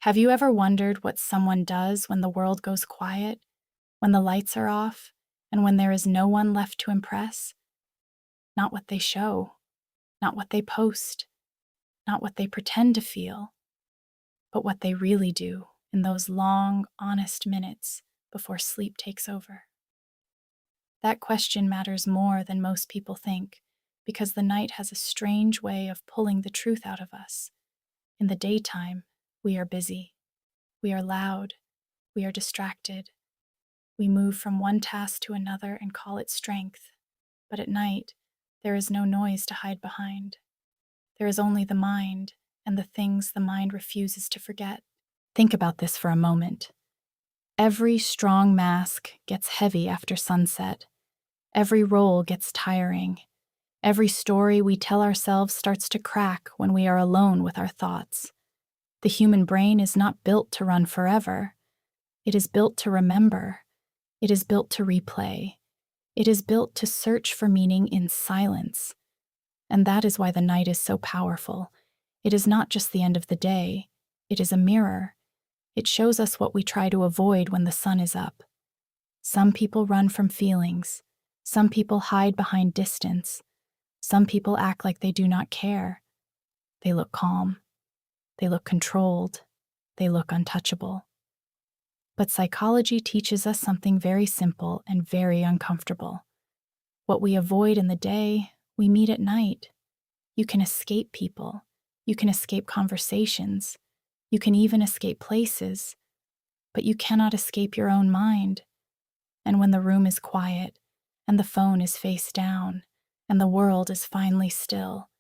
Have you ever wondered what someone does when the world goes quiet, when the lights are off, and when there is no one left to impress? Not what they show, not what they post, not what they pretend to feel, but what they really do in those long, honest minutes before sleep takes over. That question matters more than most people think, because the night has a strange way of pulling the truth out of us. In the daytime, we are busy. We are loud. We are distracted. We move from one task to another and call it strength. But at night, there is no noise to hide behind. There is only the mind and the things the mind refuses to forget. Think about this for a moment. Every strong mask gets heavy after sunset. Every role gets tiring. Every story we tell ourselves starts to crack when we are alone with our thoughts. The human brain is not built to run forever. It is built to remember. It is built to replay. It is built to search for meaning in silence. And that is why the night is so powerful. It is not just the end of the day. It is a mirror. It shows us what we try to avoid when the sun is up. Some people run from feelings. Some people hide behind distance. Some people act like they do not care. They look calm. They look controlled. They look untouchable. But psychology teaches us something very simple and very uncomfortable. What we avoid in the day, we meet at night. You can escape people. You can escape conversations. You can even escape places. But you cannot escape your own mind. And when the room is quiet, and the phone is face down, and the world is finally still,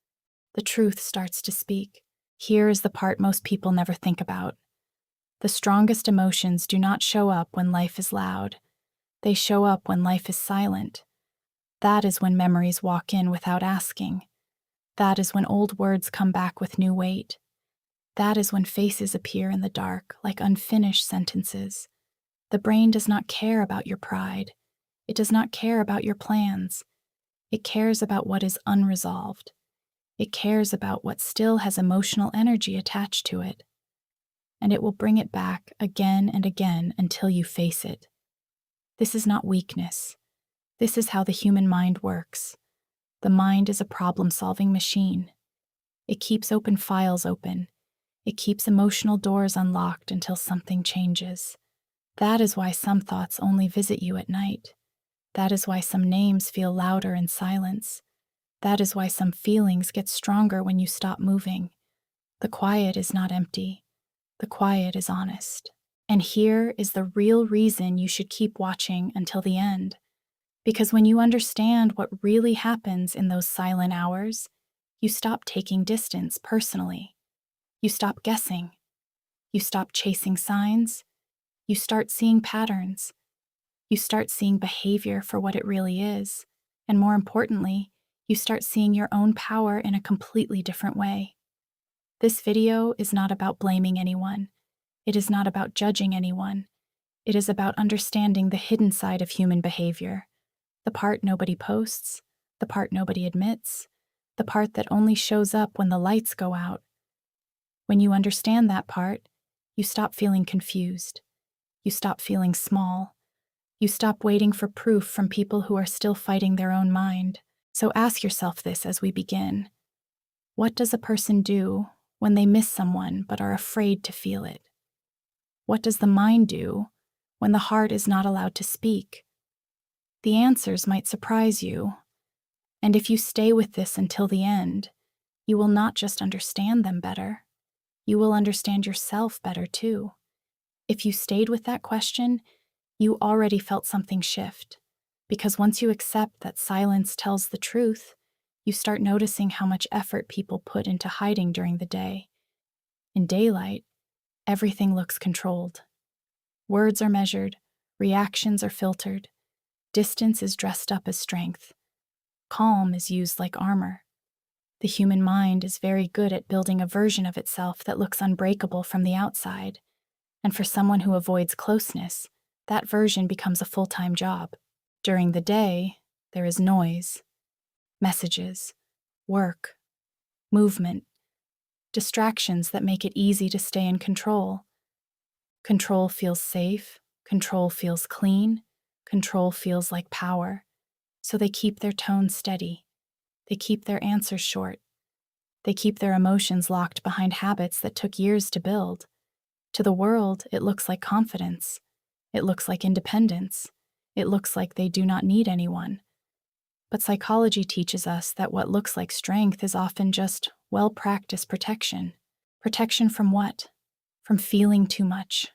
the truth starts to speak. Here is the part most people never think about. The strongest emotions do not show up when life is loud. They show up when life is silent. That is when memories walk in without asking. That is when old words come back with new weight. That is when faces appear in the dark like unfinished sentences. The brain does not care about your pride. It does not care about your plans. It cares about what is unresolved. It cares about what still has emotional energy attached to it. And it will bring it back again and again until you face it. This is not weakness. This is how the human mind works. The mind is a problem-solving machine. It keeps open files open. It keeps emotional doors unlocked until something changes. That is why some thoughts only visit you at night. That is why some names feel louder in silence. That is why some feelings get stronger when you stop moving. The quiet is not empty. The quiet is honest. And here is the real reason you should keep watching until the end. Because when you understand what really happens in those silent hours, you stop taking distance personally. You stop guessing. You stop chasing signs. You start seeing patterns. You start seeing behavior for what it really is. And more importantly, you start seeing your own power in a completely different way. This video is not about blaming anyone. It is not about judging anyone. It is about understanding the hidden side of human behavior. The part nobody posts, the part nobody admits, the part that only shows up when the lights go out. When you understand that part, you stop feeling confused. You stop feeling small. You stop waiting for proof from people who are still fighting their own mind. So ask yourself this as we begin. What does a person do when they miss someone but are afraid to feel it? What does the mind do when the heart is not allowed to speak? The answers might surprise you. And if you stay with this until the end, you will not just understand them better, you will understand yourself better too. If you stayed with that question, you already felt something shift. Because once you accept that silence tells the truth, you start noticing how much effort people put into hiding during the day. In daylight, everything looks controlled. Words are measured, reactions are filtered, distance is dressed up as strength. Calm is used like armor. The human mind is very good at building a version of itself that looks unbreakable from the outside. And for someone who avoids closeness, that version becomes a full-time job. During the day, there is noise, messages, work, movement, distractions that make it easy to stay in control. Control feels safe, control feels clean, control feels like power. So they keep their tone steady. They keep their answers short. They keep their emotions locked behind habits that took years to build. To the world, it looks like confidence. It looks like independence. It looks like they do not need anyone. But psychology teaches us that what looks like strength is often just well-practiced protection. Protection from what? From feeling too much.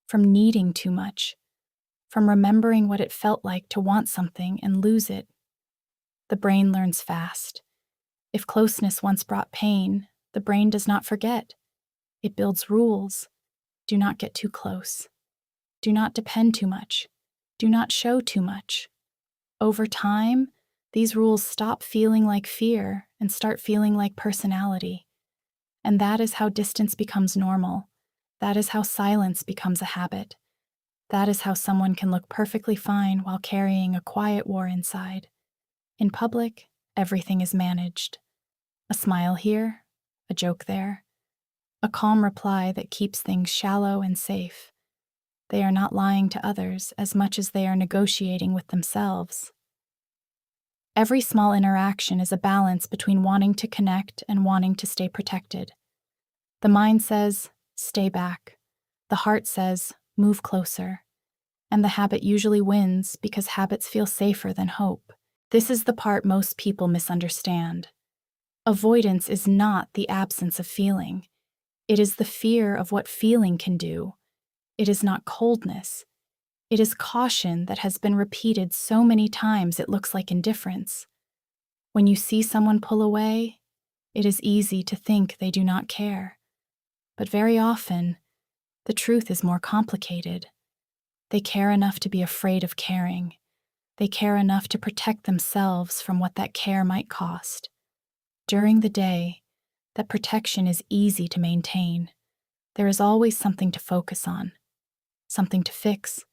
From needing too much. From remembering what it felt like to want something and lose it. The brain learns fast. If closeness once brought pain, the brain does not forget. It builds rules. Do not get too close. Do not depend too much. Do not show too much. Over time, these rules stop feeling like fear and start feeling like personality. And that is how distance becomes normal. That is how silence becomes a habit. That is how someone can look perfectly fine while carrying a quiet war inside. In public, everything is managed. A smile here, a joke there, a calm reply that keeps things shallow and safe. They are not lying to others as much as they are negotiating with themselves. Every small interaction is a balance between wanting to connect and wanting to stay protected. The mind says, stay back. The heart says, move closer. And the habit usually wins because habits feel safer than hope. This is the part most people misunderstand. Avoidance is not the absence of feeling. It is the fear of what feeling can do. It is not coldness. It is caution that has been repeated so many times it looks like indifference. When you see someone pull away, it is easy to think they do not care. But very often, the truth is more complicated. They care enough to be afraid of caring. They care enough to protect themselves from what that care might cost. During the day, that protection is easy to maintain. There is always something to focus on, something to fix,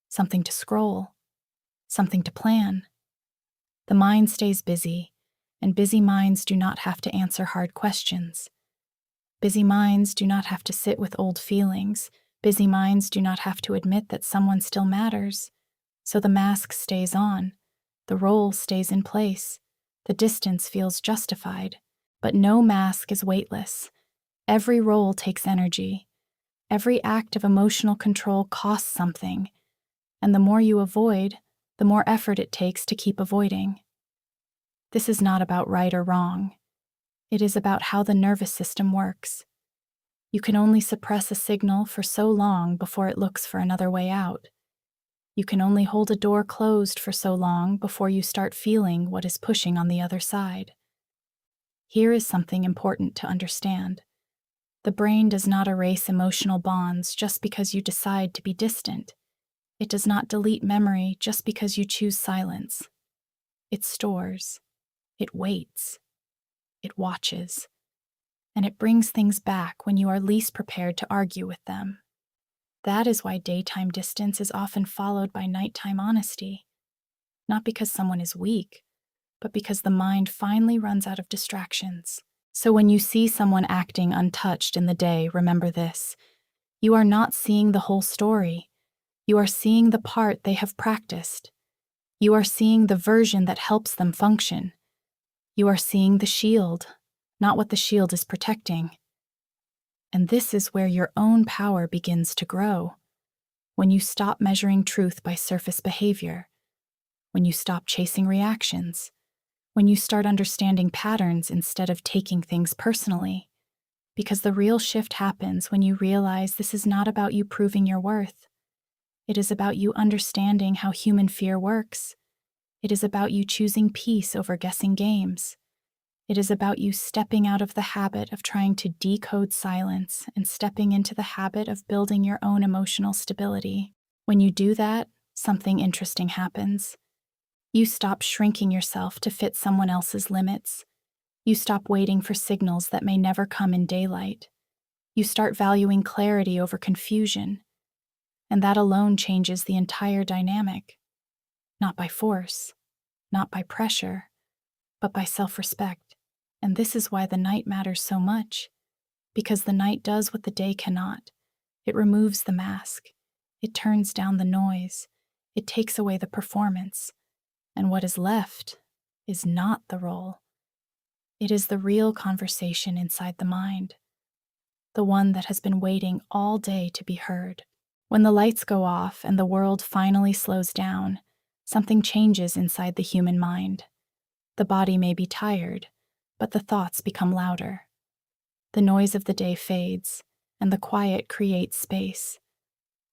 something to scroll, something to plan. The mind stays busy, and busy minds do not have to answer hard questions. Busy minds do not have to sit with old feelings. Busy minds do not have to admit that someone still matters. So the mask stays on, the role stays in place, the distance feels justified. But no mask is weightless. Every role takes energy. Every act of emotional control costs something. And the more you avoid, the more effort it takes to keep avoiding. This is not about right or wrong. It is about how the nervous system works. You can only suppress a signal for so long before it looks for another way out. You can only hold a door closed for so long before you start feeling what is pushing on the other side. Here is something important to understand. The brain does not erase emotional bonds just because you decide to be distant. It does not delete memory just because you choose silence. It stores. It waits. It watches. And it brings things back when you are least prepared to argue with them. That is why daytime distance is often followed by nighttime honesty. Not because someone is weak, but because the mind finally runs out of distractions. So when you see someone acting untouched in the day, remember this. You are not seeing the whole story. You are seeing the part they have practiced. You are seeing the version that helps them function. You are seeing the shield, not what the shield is protecting. And this is where your own power begins to grow. When you stop measuring truth by surface behavior. When you stop chasing reactions. When you start understanding patterns instead of taking things personally. Because the real shift happens when you realize this is not about you proving your worth. It is about you understanding how human fear works. It is about you choosing peace over guessing games. It is about you stepping out of the habit of trying to decode silence and stepping into the habit of building your own emotional stability. When you do that, something interesting happens. You stop shrinking yourself to fit someone else's limits. You stop waiting for signals that may never come in daylight. You start valuing clarity over confusion. And that alone changes the entire dynamic. Not by force, not by pressure, but by self-respect. And this is why the night matters so much. Because the night does what the day cannot. It removes the mask. It turns down the noise. It takes away the performance. And what is left is not the role. It is the real conversation inside the mind, the one that has been waiting all day to be heard. When the lights go off and the world finally slows down, something changes inside the human mind. The body may be tired, but the thoughts become louder. The noise of the day fades, and the quiet creates space.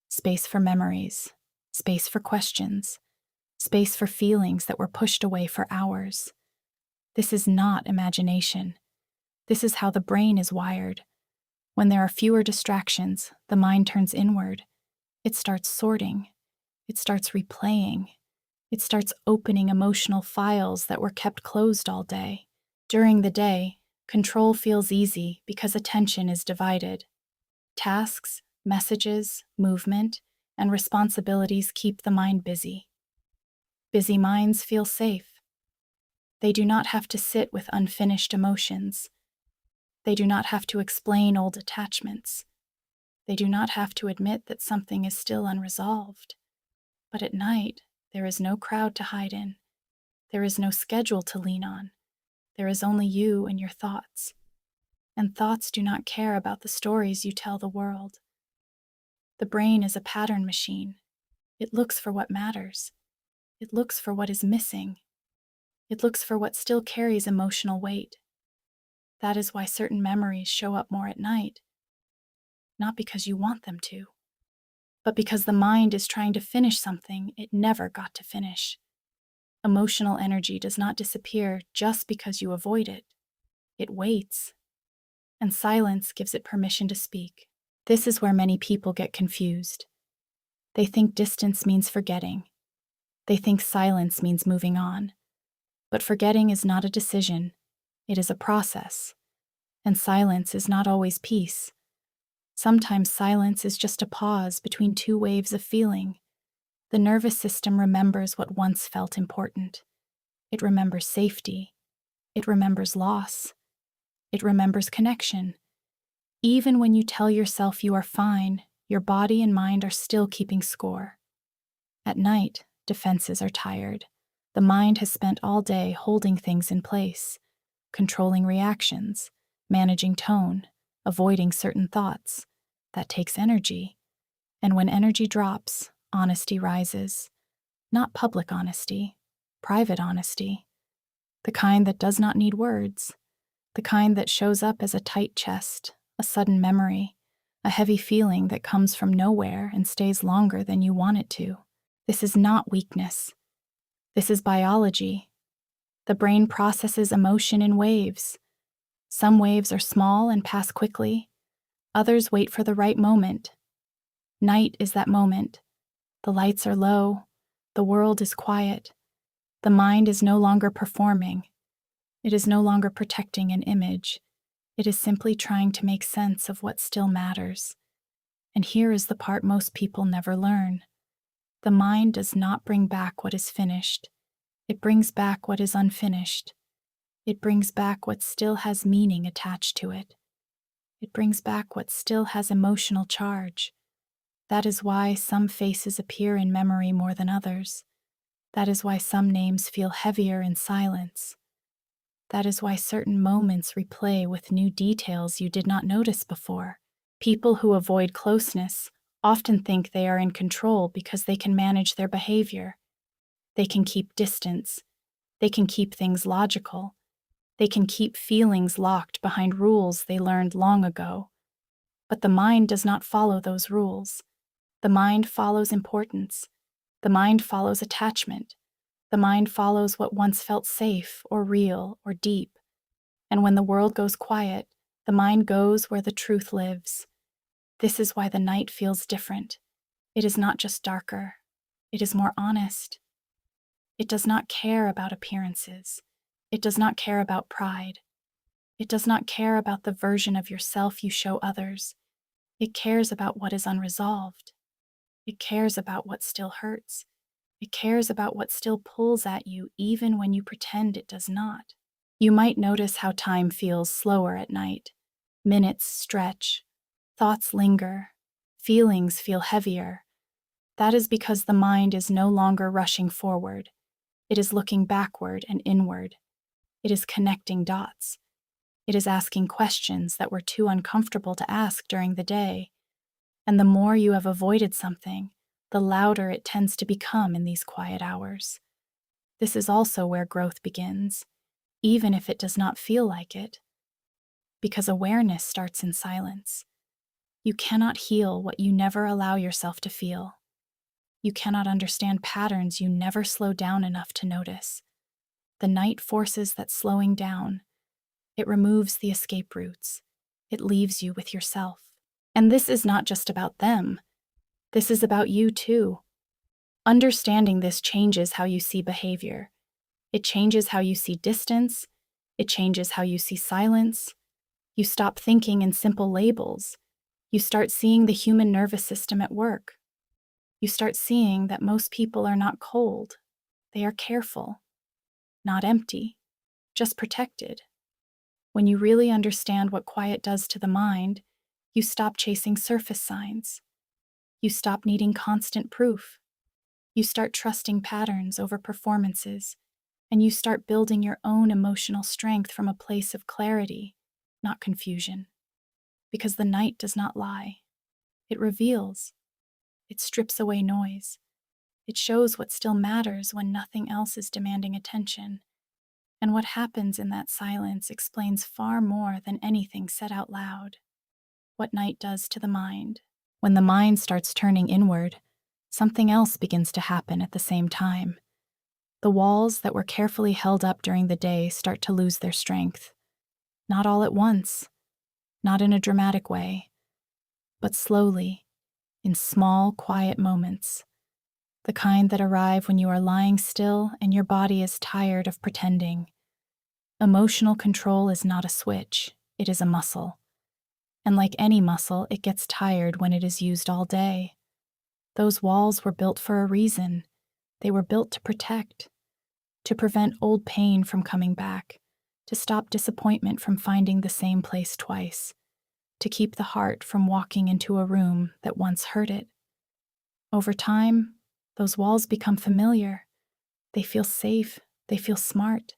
Space for memories, space for questions, space for feelings that were pushed away for hours. This is not imagination. This is how the brain is wired. When there are fewer distractions, the mind turns inward. It starts sorting. It starts replaying. It starts opening emotional files that were kept closed all day. During the day, control feels easy because attention is divided. Tasks, messages, movement, and responsibilities keep the mind busy. Busy minds feel safe. They do not have to sit with unfinished emotions. They do not have to explain old attachments. They do not have to admit that something is still unresolved. But at night, there is no crowd to hide in. There is no schedule to lean on. There is only you and your thoughts. And thoughts do not care about the stories you tell the world. The brain is a pattern machine. It looks for what matters. It looks for what is missing. It looks for what still carries emotional weight. That is why certain memories show up more at night. Not because you want them to, but because the mind is trying to finish something it never got to finish. Emotional energy does not disappear just because you avoid it. It waits. And silence gives it permission to speak. This is where many people get confused. They think distance means forgetting. They think silence means moving on. But forgetting is not a decision. It is a process. And silence is not always peace. Sometimes silence is just a pause between two waves of feeling. The nervous system remembers what once felt important. It remembers safety. It remembers loss. It remembers connection. Even when you tell yourself you are fine, your body and mind are still keeping score. At night, defenses are tired. The mind has spent all day holding things in place, controlling reactions, managing tone, avoiding certain thoughts. That takes energy. And when energy drops, honesty rises. Not public honesty, private honesty. The kind that does not need words. The kind that shows up as a tight chest, a sudden memory, a heavy feeling that comes from nowhere and stays longer than you want it to. This is not weakness. This is biology. The brain processes emotion in waves. Some waves are small and pass quickly. Others wait for the right moment. Night is that moment. The lights are low. The world is quiet. The mind is no longer performing. It is no longer protecting an image. It is simply trying to make sense of what still matters. And here is the part most people never learn. The mind does not bring back what is finished. It brings back what is unfinished. It brings back what still has meaning attached to it. It brings back what still has emotional charge. That is why some faces appear in memory more than others. That is why some names feel heavier in silence. That is why certain moments replay with new details you did not notice before. People who avoid closeness often think they are in control because they can manage their behavior. They can keep distance. They can keep things logical. They can keep feelings locked behind rules they learned long ago. But the mind does not follow those rules. The mind follows importance. The mind follows attachment. The mind follows what once felt safe or real or deep. And when the world goes quiet, the mind goes where the truth lives. This is why the night feels different. It is not just darker. It is more honest. It does not care about appearances. It does not care about pride. It does not care about the version of yourself you show others. It cares about what is unresolved. It cares about what still hurts. It cares about what still pulls at you even when you pretend it does not. You might notice how time feels slower at night. Minutes stretch. Thoughts linger. Feelings feel heavier. That is because the mind is no longer rushing forward. It is looking backward and inward. It is connecting dots. It is asking questions that were too uncomfortable to ask during the day. And the more you have avoided something, the louder it tends to become in these quiet hours. This is also where growth begins, even if it does not feel like it, because awareness starts in silence. You cannot heal what you never allow yourself to feel. You cannot understand patterns you never slow down enough to notice. The night forces that slowing down. It removes the escape routes. It leaves you with yourself. And this is not just about them. This is about you too. Understanding this changes how you see behavior. It changes how you see distance. It changes how you see silence. You stop thinking in simple labels. You start seeing the human nervous system at work. You start seeing that most people are not cold. They are careful, not empty, just protected. When you really understand what quiet does to the mind, you stop chasing surface signs. You stop needing constant proof. You start trusting patterns over performances, and you start building your own emotional strength from a place of clarity, not confusion. Because the night does not lie. It reveals. It strips away noise. It shows what still matters when nothing else is demanding attention. And what happens in that silence explains far more than anything said out loud. What night does to the mind. When the mind starts turning inward, something else begins to happen at the same time. The walls that were carefully held up during the day start to lose their strength. Not all at once, not in a dramatic way, but slowly, in small, quiet moments. The kind that arrive when you are lying still and your body is tired of pretending. Emotional control is not a switch, it is a muscle. And like any muscle, it gets tired when it is used all day. Those walls were built for a reason. They were built to protect, to prevent old pain from coming back, to stop disappointment from finding the same place twice, to keep the heart from walking into a room that once hurt it. Over time, those walls become familiar. They feel safe, they feel smart,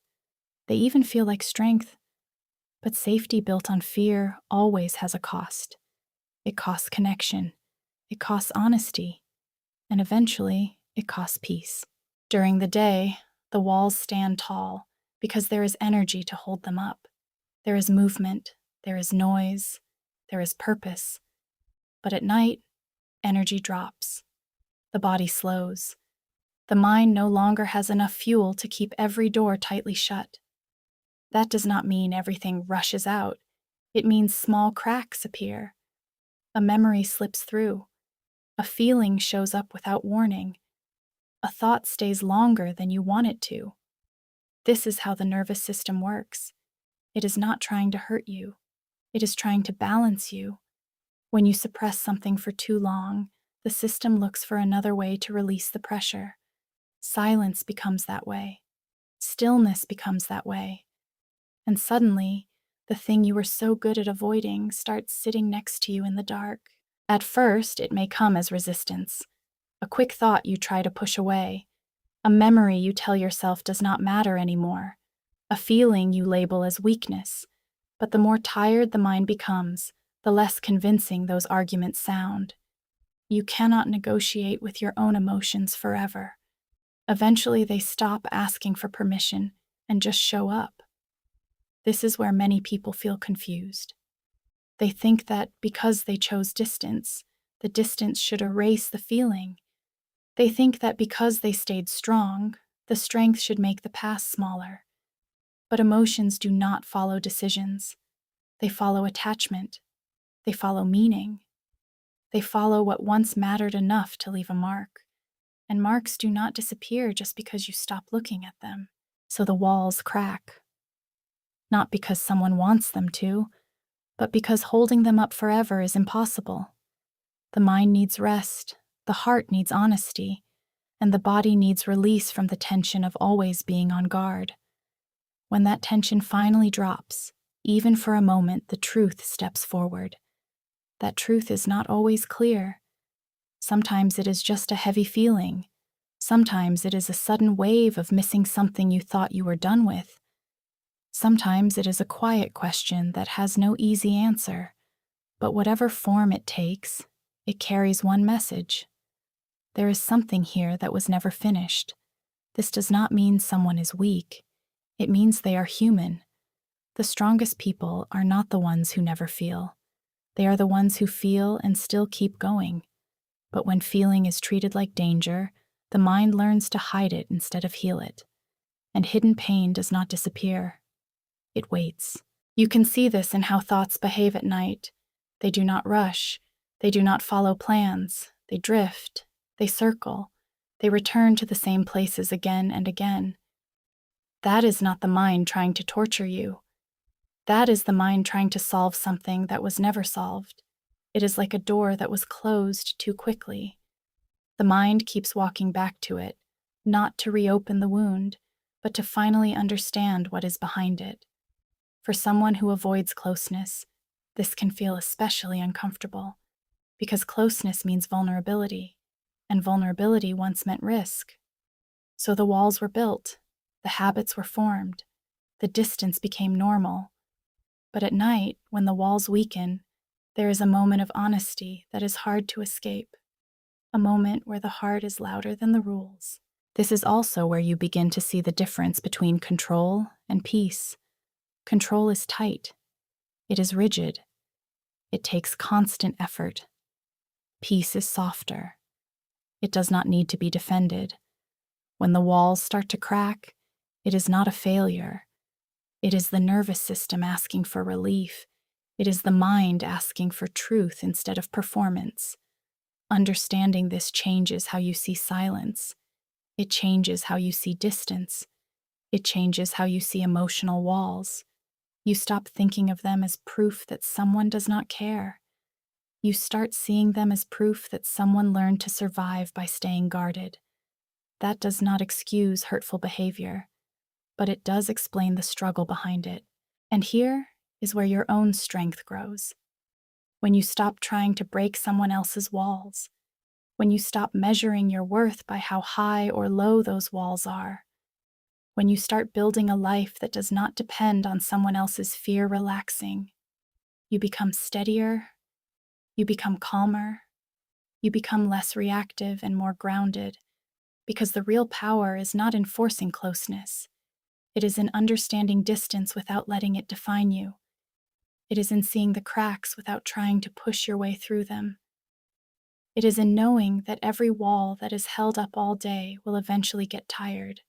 they even feel like strength. But safety built on fear always has a cost. It costs connection, it costs honesty, and eventually it costs peace. During the day, the walls stand tall because there is energy to hold them up. There is movement, there is noise, there is purpose. But at night, energy drops. The body slows. The mind no longer has enough fuel to keep every door tightly shut. That does not mean everything rushes out. It means small cracks appear. A memory slips through. A feeling shows up without warning. A thought stays longer than you want it to. This is how the nervous system works. It is not trying to hurt you. It is trying to balance you. When you suppress something for too long, the system looks for another way to release the pressure. Silence becomes that way. Stillness becomes that way. And suddenly, the thing you were so good at avoiding starts sitting next to you in the dark. At first, it may come as resistance. A quick thought you try to push away. A memory you tell yourself does not matter anymore. A feeling you label as weakness. But the more tired the mind becomes, the less convincing those arguments sound. You cannot negotiate with your own emotions forever. Eventually, they stop asking for permission and just show up. This is where many people feel confused. They think that because they chose distance, the distance should erase the feeling. They think that because they stayed strong, the strength should make the past smaller. But emotions do not follow decisions. They follow attachment. They follow meaning. They follow what once mattered enough to leave a mark. And marks do not disappear just because you stop looking at them. So the walls crack. Not because someone wants them to, but because holding them up forever is impossible. The mind needs rest, the heart needs honesty, and the body needs release from the tension of always being on guard. When that tension finally drops, even for a moment, the truth steps forward. That truth is not always clear. Sometimes it is just a heavy feeling. Sometimes it is a sudden wave of missing something you thought you were done with. Sometimes it is a quiet question that has no easy answer. But whatever form it takes, it carries one message. There is something here that was never finished. This does not mean someone is weak. It means they are human. The strongest people are not the ones who never feel. They are the ones who feel and still keep going. But when feeling is treated like danger, the mind learns to hide it instead of heal it. And hidden pain does not disappear. It waits. You can see this in how thoughts behave at night. They do not rush. They do not follow plans. They drift. They circle. They return to the same places again and again. That is not the mind trying to torture you. That is the mind trying to solve something that was never solved. It is like a door that was closed too quickly. The mind keeps walking back to it, not to reopen the wound, but to finally understand what is behind it. For someone who avoids closeness, this can feel especially uncomfortable, because closeness means vulnerability, and vulnerability once meant risk. So the walls were built, the habits were formed, the distance became normal. But at night, when the walls weaken, there is a moment of honesty that is hard to escape, a moment where the heart is louder than the rules. This is also where you begin to see the difference between control and peace. Control is tight. It is rigid. It takes constant effort. Peace is softer. It does not need to be defended. When the walls start to crack, it is not a failure. It is the nervous system asking for relief. It is the mind asking for truth instead of performance. Understanding this changes how you see silence. It changes how you see distance. It changes how you see emotional walls. You stop thinking of them as proof that someone does not care. You start seeing them as proof that someone learned to survive by staying guarded. That does not excuse hurtful behavior, but it does explain the struggle behind it. And here is where your own strength grows. When you stop trying to break someone else's walls. When you stop measuring your worth by how high or low those walls are. When you start building a life that does not depend on someone else's fear relaxing. You become steadier. You become calmer. You become less reactive and more grounded, because the real power is not in forcing closeness. It is in understanding distance without letting it define you. It is in seeing the cracks without trying to push your way through them. It is in knowing that every wall that is held up all day will eventually get tired.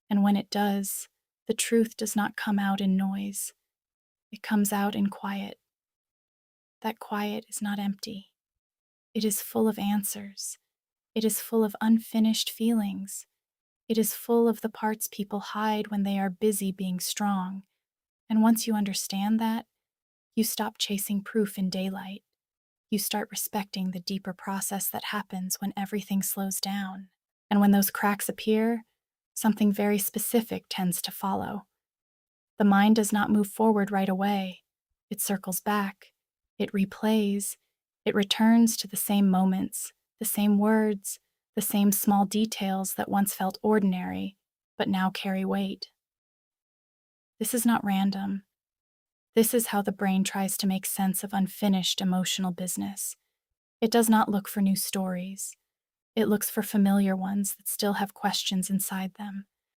And when it does, the truth does not come out in noise. It comes out in quiet. That quiet is not empty. It is full of answers. It is full of unfinished feelings. It is full of the parts people hide when they are busy being strong. And once you understand that, you stop chasing proof in daylight. You start respecting the deeper process that happens when everything slows down. And when those cracks appear, something very specific tends to follow. The mind does not move forward right away. It circles back. It replays. It returns to the same moments, the same words, the same small details that once felt ordinary, but now carry weight. This is not random. This is how the brain tries to make sense of unfinished emotional business. It does not look for new stories. It looks for familiar ones that still have questions inside them.